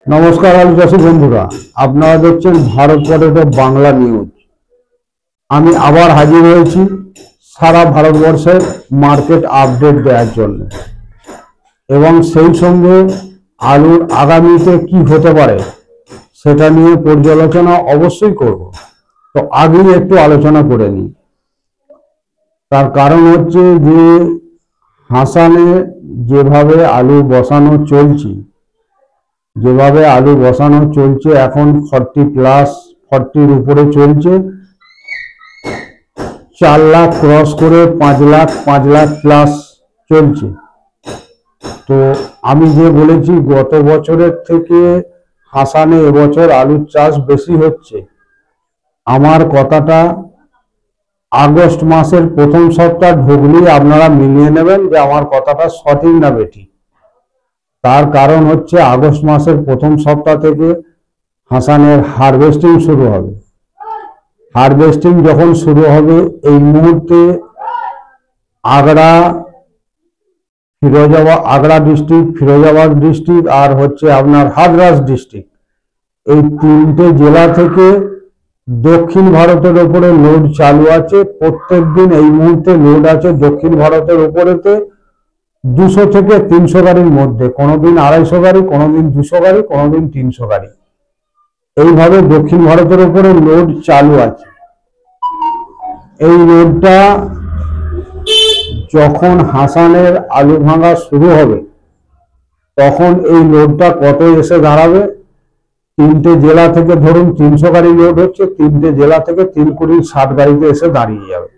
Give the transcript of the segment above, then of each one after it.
নমস্কার আলু চাষী বন্ধুরা, আপনারা দেখছেন ভারত পটেটো বাংলা নিউজ। আমি আবার হাজির হয়েছি সারা ভারতবর্ষের মার্কেট আপডেট দেওয়ার জন্য এবং সেই সঙ্গে আলুর আগামীতে কি হতে পারে সেটা নিয়ে পর্যালোচনা অবশ্যই করব। তো আগেই একটু আলোচনা করে নিই। তার কারণ হচ্ছে যে হাসানে যেভাবে আলু বসানো চলছে এখন 40+ 40-র উপরে চলছে। 4 লাখ ক্রস করে 5 লাখ 5 লাখ প্লাস চলছে। তো আমি যে বলেছি গত বছরের থেকে হাসানে এবছর আলুর চাষ বেশি হচ্ছে, আমার কথাটা আগস্ট মাসের প্রথম সপ্তাহ ঢুকলেই আপনারা মিলিয়ে নেবেন যে আমার কথাটা সঠিক না বেঠিক। তার কারণ হচ্ছে আগস্ট মাসের প্রথম সপ্তাহ থেকে হাসানের হারভেস্টিং শুরু হবে। হারভেস্টিং যখন শুরু হবে এই মুহূর্তে আগ্রা ডিস্ট্রিক্ট, ফিরোজাবাদ ডিস্ট্রিক্ট আর হচ্ছে আপনার হাথরাস ডিস্ট্রিক্ট, এই 3টে জেলা থেকে দক্ষিণ ভারতের উপরে লোড চালু আছে। প্রত্যেক দিন এই মুহূর্তে লোড আছে দক্ষিণ ভারতের উপরেতে 200 থেকে 300 গাড়ির মধ্যে, কোনোদিন 250 গাড়ি, কোনোদিন 200 গাড়ি, কোনোদিন 300 গাড়ি, এইভাবে দক্ষিণ ভারতের উপরে লোড চালু আছে। এই লোডটা যখন হাসানের আলু ভাঙা শুরু হবে তখন এই লোডটা কত এসে দাঁড়াবে? 3টে জেলা থেকে ধরুন 300 গাড়ি লোড হচ্ছে, 3টে জেলা থেকে 3×60 গাড়িতে এসে দাঁড়িয়ে যাবে।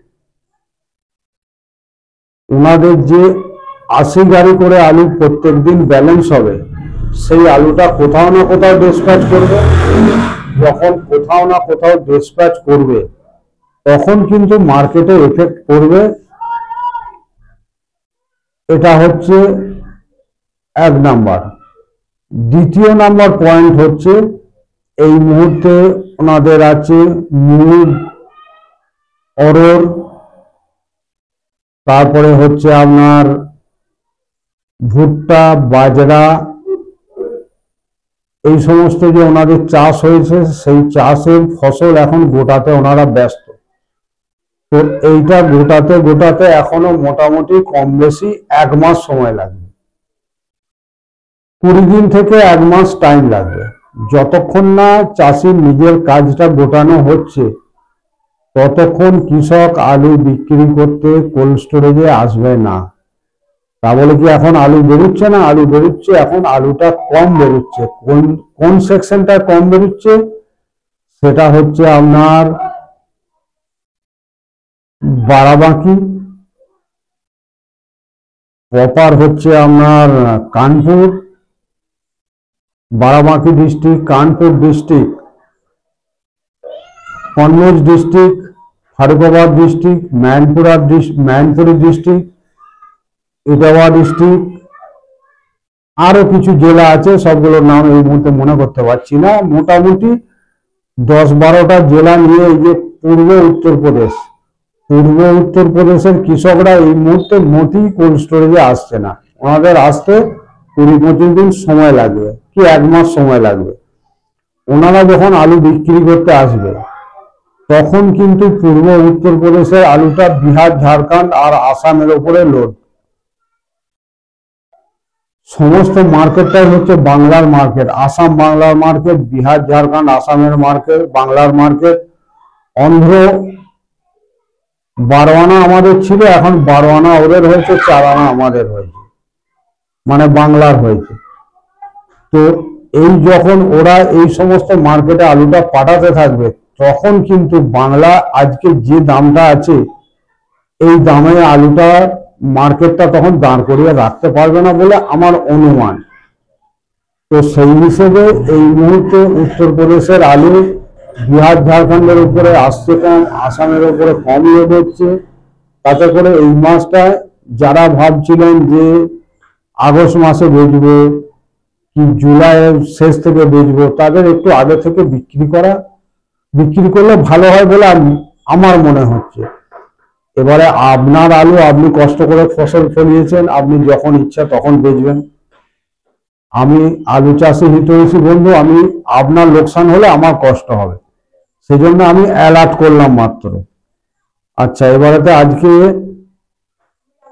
ওনাদের যে 80 গাড়ি করে আলু প্রত্যেক দিন ব্যালেন্স হবে, সেই আলুটা কোথাও না কোথাও ডিসপ্যাচ করবে। যখন কোথাও না কোথাও ডিসপ্যাচ করবে তখন কিন্তু মার্কেটে এফেক্ট পড়বে। এটা হচ্ছে 1 নাম্বার। দ্বিতীয় নাম্বার পয়েন্ট হচ্ছে এই মুহূর্তে ওনাদের আছে মুগ, অরহর, তারপরে হচ্ছে আপনার ভুট্টা, বাজরা, এই সমস্ত যে ওনাদের চাষ হয়েছে সেই চাষের ফসল এখন গোটাতে ওনারা ব্যস্ত। তো এইটা গোটাতে এখনো মোটামুটি কম বেশি 1 মাস সময় লাগবে, 20 দিন থেকে 1 মাস টাইম লাগবে। যতক্ষণ না চাষির নিজের কাজটা গোটানো হচ্ছে ততক্ষণ কৃষক আলু বিক্রি করতে কোল্ড স্টোরেজে আসবে না। তা বলে কি এখন আলু বেরোচ্ছে না? আলু বেরোচ্ছে, এখন আলুটা কম বেরোচ্ছে। কোন সেকশনটা কম বেরোচ্ছে? সেটা হচ্ছে আপনার বারাবাঁকি, প্রপার হচ্ছে আপনার Kanpur, Barabanki district, Kanpur district, Kannauj district, Farrukhabad district, Mainpuri district, Etawah district, আরো কিছু জেলা আছে, সবগুলোর নাম এই মুহূর্তে মনে করতে পারছি না। মোটামুটি 10-12টা জেলা নিয়ে এই যে পূর্ব উত্তরপ্রদেশের কৃষকরা এই মুহূর্তে মোটেই কোল্ড স্টোরেজে আসছে না। ওনাদের আসতে 20-25 দিন সময় লাগবে, কি 1 মাস সময় লাগবে। ওনারা যখন আলু বিক্রি করতে আসবে তখন কিন্তু পূর্ব উত্তরপ্রদেশের আলুটা বিহার, ঝাড়খণ্ড আর আসামের উপরে লোড। সমস্ত মার্কেটটাই হচ্ছে বাংলার মার্কেট। আসাম বাংলার মার্কেট, বিহার ঝাড়খণ্ড আসামের মার্কেট, বাংলার মার্কেট। অন্ধ্র 12 আনা আমাদের ছিল, এখন 12 আনা ওদের হয়েছে, 4 আনা আমাদের হয়েছে, মানে বাংলার হয়েছে। তো এই যখন ওরা এই সমস্ত মার্কেটে আলুটা পাঠাতে থাকবে তখন কিন্তু বাংলা আজকে যে দামটা আছে এই দামে আলুটা মার্কেটটা তখন দাঁড় করিয়ে রাখতে পারবে না বলে আমার অনুমান। তো সেই হিসেবে এই মুহূর্তে উত্তরপ্রদেশের আলু বিহার ঝাড়খণ্ডের উপরে আসছে কম, আসামের উপরে কম লোড হচ্ছে। তাতে করে এই মাসটায় যারা ভাবছিলেন যে আগস্ট মাসে বেচবো কি জুলাইয়ের শেষ থেকে বেচবো, তাদের একটু আগে থেকে বিক্রি করলে ভালো হয় বলে আমার মনে হচ্ছে। এবারে আপনার আলু, আপনি কষ্ট করে ফসল ফলিয়েছেন, আপনি যখন ইচ্ছা তখন বেচবেন। আমি আলু চাষি হিতৈষী বন্ধু, আমি আপনার লোকসান হলে আমার কষ্ট হবে, সেজন্য আমি অ্যালার্ট করলাম মাত্র। আচ্ছা, এবারেতে আজকে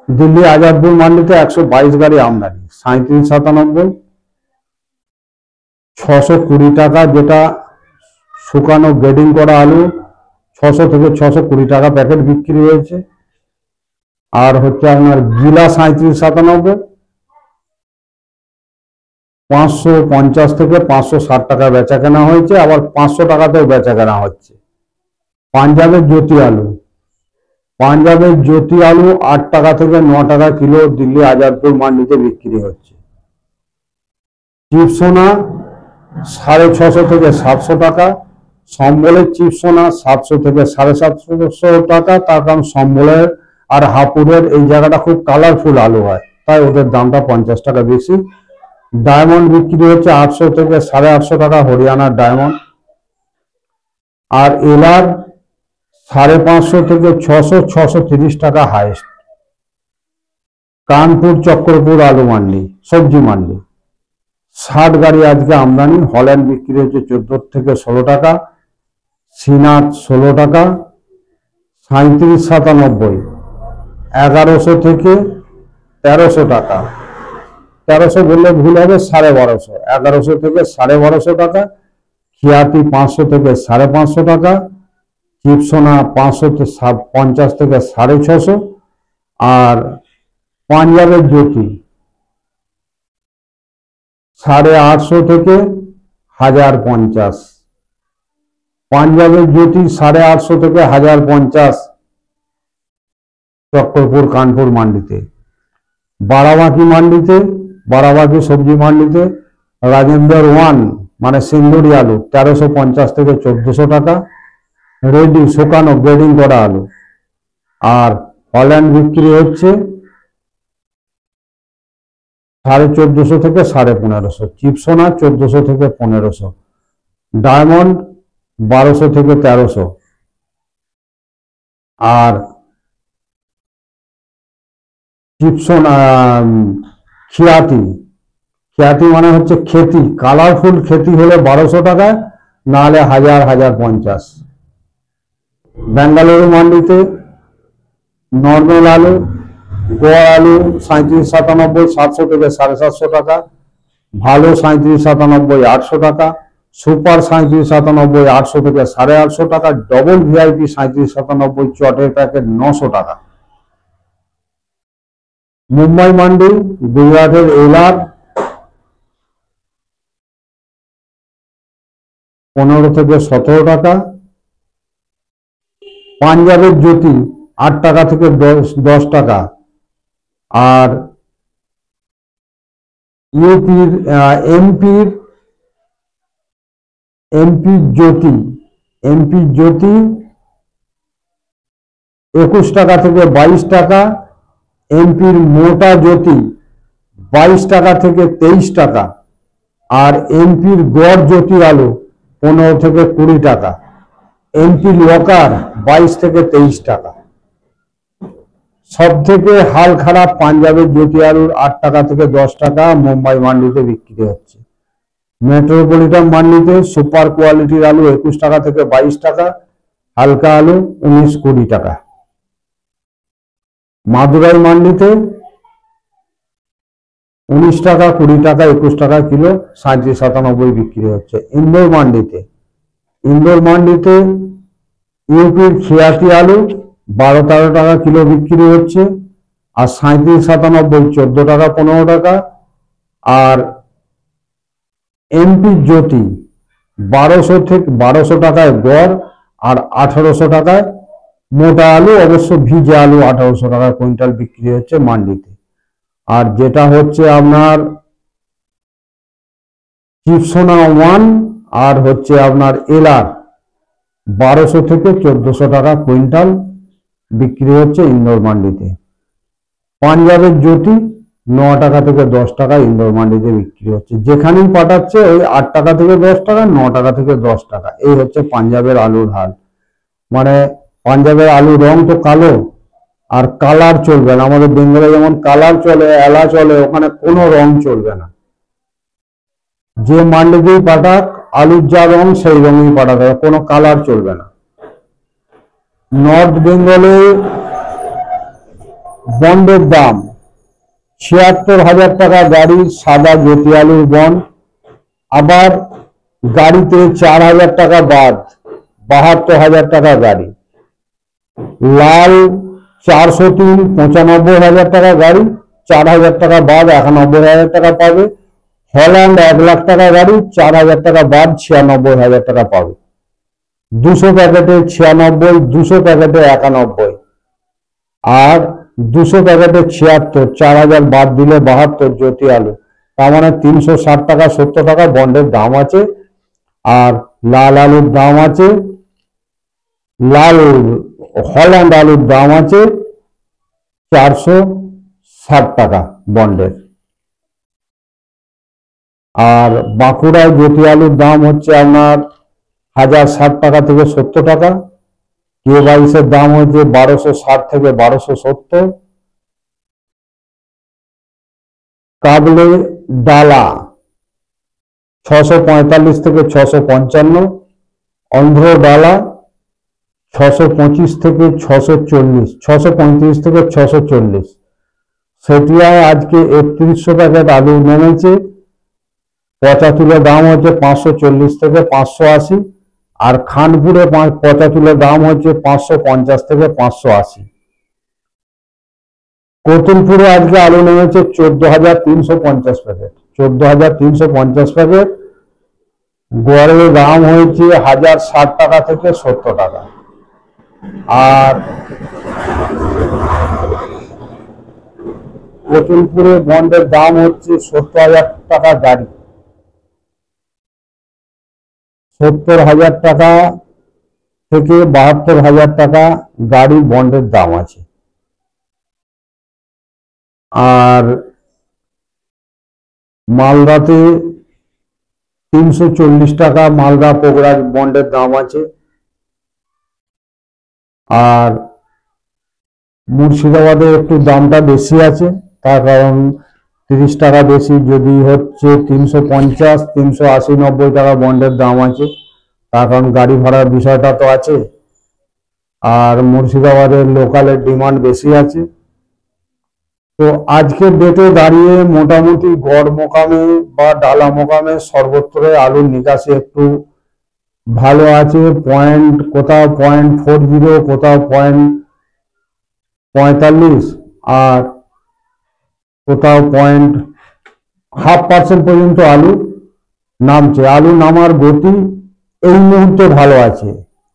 দিল্লি আজাদপুর মান্ডিতে 122 গাড়ি আমদানি, 3797, 620 টাকা, যেটা শুকানো গ্রেডিং করা আলু 600 থেকে 620 টাকা প্যাকেট বিক্রি হয়েছে। আর হচ্ছে আপনার গিলা 3797, 550 থেকে 560 টাকা বেচা কেনা হয়েছে, আবার 500 টাকাতেও বেচা কেনা হচ্ছে। পাঞ্জাবের জ্যোতি আলু, 8 টাকা থেকে 9 টাকা কিলো দিল্লি আজাদপুর মান্ডিতে বিক্রি হচ্ছে। চিপসোনা 650 থেকে 700 টাকা, সম্বলের চিপসোনা 700 থেকে 750 টাকা। তার কারণ সম্বলের আর হাপুরের এই জায়গাটা খুব কালারফুল আলু হয়, তাই ওদের দামটা 50 টাকা বেশি। ডায়মন্ড বিক্রি হচ্ছে 800 থেকে 850 টাকা, হরিয়ানার ডায়মন্ড। আর এলার 550 থেকে 600, 630 টাকা হাইস্ট। কানপুর চক্রপুর আলু মান্ডি, সবজি মান্ডি, 60 গাড়ি আজকে আমদানি। হল্যান্ড বিক্রি হচ্ছে 14 থেকে 16 টাকা, সিনাত 16 টাকা, 3797, 1100 থেকে 1300 টাকা, 1300 বললে ভুল হবে, 1250, 1100 থেকে 1250 টাকা। খিয়াতি 500 থেকে 550 টাকা, চিপসোনা 550 থেকে 650, আর পাঞ্জাবের জ্যোতি 850 থেকে 1050, পাঞ্জাবের জ্যোতি 850 থেকে 1050 চক্রপুর কানপুর মান্ডিতে। বারাবাঁকি মান্ডিতে, বারাবাঁকি সবজি মান্ডিতে রাজেন্দ্র 1 মানে সিন্দুরি আলু 1350 থেকে 1400 টাকা, রেডি শুকানো গ্রেডিং করা আলু। আর হল্যান্ড বিক্রি হচ্ছে 1450 থেকে 1550, চিপসোনা 1400 থেকে 1500, ডায়মন্ড 1200 থেকে 1300। আর চিপসোনা খিয়াতি, খিয়াতি মানে হচ্ছে খেতি, কালারফুল খেতি হলে 1200 টাকা, নাহলে 1000, 1050। বেঙ্গালুরু মান্ডিতে নর্মাল আলু, গোয়া আলু 3797, 700 থেকে 750 টাকা, ভালো 3797, 800 টাকা, সুপার 3797, 800 থেকে 850 টাকা, ডবল ভিআইপি 3797 চটের প্যাকেট 900 টাকা। মুম্বাই মান্ডি, গুজরাটের এলার 15 থেকে 17 টাকা, পাঞ্জাবের জ্যোতি 8 টাকা থেকে 10 টাকা, আর ইউপির এমপি জ্যোতি 21 টাকা থেকে 22 টাকা, এমপির মোটা জ্যোতি 22 টাকা থেকে 23 টাকা, আর এমপির গড় জ্যোতি আলু 15 থেকে 20 টাকা, এমপি লকার 22 থেকে 23 টাকা। সব থেকে হাল খারাপ পাঞ্জাবের জ্যোতি আলুর 8 টাকা থেকে 10 টাকা মুম্বাই মান্ডিতে বিক্রি হচ্ছে। মেট্রোপলিটন মান্ডিতে সুপার কোয়ালিটির আলু 21 টাকা থেকে 22 টাকা, হালকা আলু 19-20 টাকা। মাদুরাই মান্ডিতে 19 টাকা, 20 টাকা, 21 টাকা কিলো 3797 বিক্রি হচ্ছে। ইন্দোর মান্ডিতে ইউপির খিয়াতি আলু 12-13 টাকা কিলো বিক্রি হচ্ছে, আর 3797 14 টাকা, 15 টাকা। আর এমপি জ্যোতি 1200 টাকায় গড়, আর 1800 টাকায় মোটা আলু, অবশ্য ভিজে আলু 1800 টাকা কুইন্টাল বিক্রি হচ্ছে মান্ডিতে। আর যেটা হচ্ছে আপনার চিপসোনা 1 আর হচ্ছে আপনার এলার 1200 থেকে 1400 টাকা কুইন্টাল বিক্রি হচ্ছে ইন্দোর মান্ডিতে। পাঞ্জাবের জ্যোতি 9 টাকা থেকে 10 টাকা ইন্দোর মান্ডিতে বিক্রি হচ্ছে। যেখানেই পাঠাচ্ছে ওই 8 টাকা থেকে 10 টাকা, 9 টাকা থেকে 10 টাকা। এই হচ্ছে পাঞ্জাবের আলুর হাল। মানে পাঞ্জাবের আলুর রং তো কালো, আর কালার চলবে না। আমাদের বেঙ্গলে যেমন কালার চলে, এলা চলে, ওখানে কোনো রং চলবে না। যে মান্ডিতেই পাঠাক আলুর যা রং সেই রঙই পাঠাতে হবে, কোনো কালার চলবে না। নর্থ বেঙ্গলে বন্ডের দাম ৭৬,০০০ টাকা গাড়ি সাদা জ্যোতি আলুর বন্ড, আবার গাড়িতে ৪,০০০ টাকা বাদ ৭২,০০০ টাকা গাড়ি। লাল ৪০৩ ৯৫,০০০ টাকা গাড়ি, ৪,০০০ টাকা বাদ ৯১,০০০ টাকা পাবে। হল্যান্ড ১,০০,০০০ টাকা গাড়ি, ৪,০০০ টাকা বাদ ৯৬,০০০ টাকা পাবে। ২০০ প্যাকেটে ৯৬, ২০০ প্যাকেটে ৯১, আর ২০০ প্যাকেটে ৭৬, ৪,০০০ বাদ দিলে ৭২ জ্যোতি আলু, তার মানে ৩৬০ টাকা ৭০ টাকা বন্ডের দাম আছে। আর লাল আলুর দাম আছে, লাল হল্যান্ড আলুর দাম আছে ৪৬০ টাকা বন্ডের। আর বাঁকুড়ায় জ্যোতি আলুর দাম হচ্ছে আপনার ১,০৬০ টাকা থেকে ৭০ টাকা। K22-এর দাম হচ্ছে ১,২৬০ থেকে ১,২৭০। কাবলে ডালা ৬৪৫ থেকে ৬৫৫, অন্ধ্র ডালা ৬২৫ থেকে ৬৪০, ৬৩৫ থেকে ৬৪০। সেটিয়ায় আজকে ৩১০০ প্যাকেট আলু নেমেছে, পচা তুলের দাম হচ্ছে ৫৪০ থেকে ৫৮০, আর খানপুরে পচা তুলের দাম হচ্ছে ৫৫০ থেকে ৫৮০। কতুলপুরে আজকে আলু নেমেছে ১৪,৩৫০ প্যাকেট, ১৪,৩৫০ প্যাকেট, গড়ের দাম হয়েছে ১,০৬০ টাকা থেকে ৭০ টাকা। আর কতুলপুরে বন্ডের দাম হচ্ছে ৭০,০০০ টাকা গাড়ি, ৭০,০০০ টাকা থেকে ৭২,০০০ টাকা গাড়ি বন্ডের দাম আছে। আর মালদাতে ৩৪০ টাকা মালদা পোগরাজ বন্ডের দাম আছে। আর মুর্শিদাবাদে একটু দামটা বেশি আছে, তার কারণ ৩০ টাকা বেশি, যদি হচ্ছে ৩৫০, ৩৮০, ৯০ টাকা বন্ডের দাম আছে, তার কারণ গাড়ি ভাড়ার বিষয়টা তো আছে। আর মুর্শিদাবাদের লোকালের ডিমান্ড বেশি আছে। তো আজকের ডেটে দাঁড়িয়ে মোটামুটি গড় মোকামে বা ডালা মোকামে সর্বত্র আলুর নিকাশি একটু ভালো আছে। পয়েন্ট কোথাও 0.40, কোথাও 0.45, আর কোথাও 0.5% পর্যন্ত আলু নামছে। আলু নামার গতি এই মুহূর্তে ভালো আছে।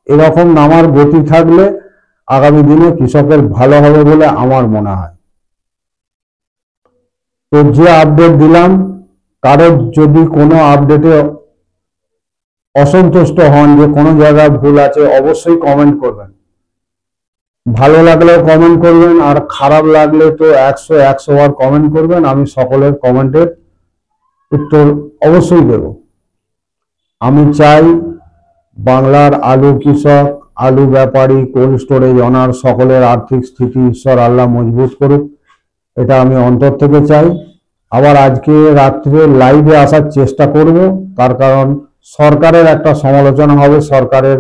এরকম নামার গতি থাকলে আগামী দিনে কৃষকের ভালো হবে বলে আমার মনে হয়। তো যে আপডেট দিলাম, কারোর যদি কোনো আপডেটে অসন্তুষ্ট হন, যে কোনো জায়গায় ভুল আছে, অবশ্যই কমেন্ট করবেন। ভালো লাগলেও কমেন্ট করবেন, আর খারাপ লাগলে তো ১০০ বার কমেন্ট করবেন। আমি সকলের কমেন্টের উত্তর অবশ্যই দেব। আমি চাই বাংলার আলু কৃষক, আলু ব্যাপারী, কোল্ড স্টোরেজ অনার সকলের আর্থিক স্থিতি ঈশ্বর আল্লাহ মজবুত করুক, এটা আমি অন্তর থেকে চাই। আবার আজকে রাত্রে লাইভে আসার চেষ্টা করব, তার কারণ সরকারের একটা সমালোচনা হবে, সরকারের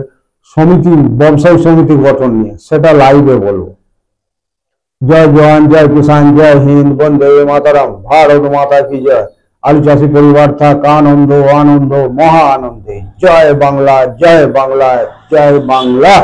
সমিতি, ব্যবসায়ী সমিতি গঠন নিয়ে, সেটা লাইভে বলবো। জয় জওয়ান, জয় কিষান, জয় হিন্দ, বন্দে মাতারাম, ভারত মাতা কি জয়। আলু চাষী পরিবার থাক আনন্দ আনন্দ মহা আনন্দে। জয় বাংলা, জয় বাংলা, জয় বাংলা।